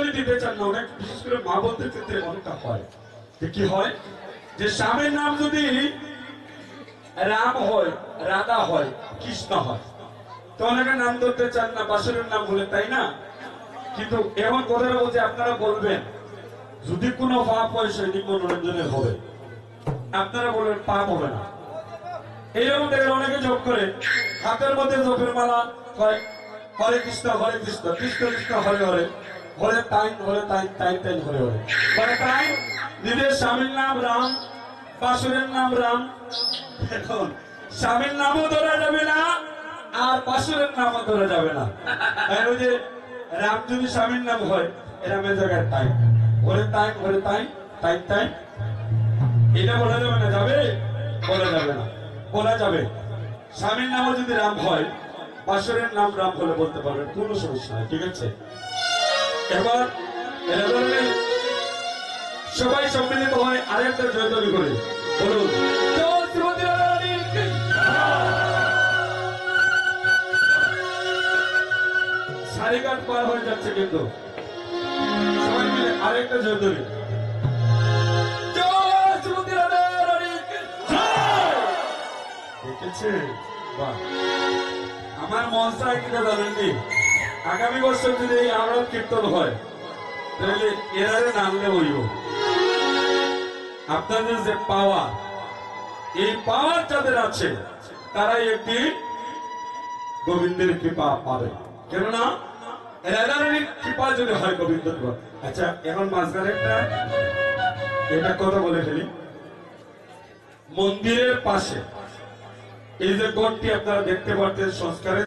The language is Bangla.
নিবেদনই দিতে চান না, অনেক বিশেষ করে মা বোনদের ক্ষেত্রে অনেকটা হয় যে কি হয় যে স্বামীর নাম যদি রাম হয়, রাধা হয়, কৃষ্ণ হয়, তো অনেকে নাম ধরতে চান না বাসুরের নাম বলে, তাই না? কিন্তু এমন কথাটা বলছে, আপনারা বলবেন যদি কোনো পাপ হয় সেটি মনোরঞ্জনের হবে, আপনারা বলবেন পাপ হবে না। এইরকম দেখেন অনেকে জপ করে, হাতের মধ্যে জপের মালা হয়, হরে কৃষ্ণ কৃষ্ণ কৃষ্ণ হরে হরে, হরে তাইন তাইন হরে হরে, হরে তাইন। নিজের স্বামীর নাম রাম, বাসুরের নাম রাম। এখন স্বামীর নামও ধরা যাবে না আর বাসুরের নামও ধরা যাবে না। ওই যে রাম যদি স্বামীর নাম হয়, রামের জায়গায় তাই, হরে তাইন তাইন, এটা বলা যাবে না? যাবে? বলা যাবে না। বলা যাবে স্বামীর নামও যদি রাম হয়, বাসুরের নাম রাম হলে বলতে পারবেন, কোনো সমস্যা নাই, ঠিক আছে? এবার সবাই সম্মিলিত হয় আরেকটা জয়ধ্বনি করে বলুন, সারিঘাট পার হয়ে যাচ্ছে কিন্তু সবাই মিলে আরেকটা জয়ধ্বনি। আমার মন চায় কিনা জানেননি, আগামী বছর যদি এই আওরাত কীর্তন হয় তাহলে এরারে নামলে হইব। আপনাদের যে পাওয়ার, এই পাওয়ার যাদের আছে তারাই একটি গোবিন্দের কৃপা পাবে, কেননা রাধারানীর কৃপা যদি হয় গোবিন্দ কৃপা। আচ্ছা, এখন মাঝখানে একটা এটা কথা বলে ফেলি। মন্দিরের পাশে এই যে গড়টি আপনারা দেখতে পাচ্ছেন সংস্কারের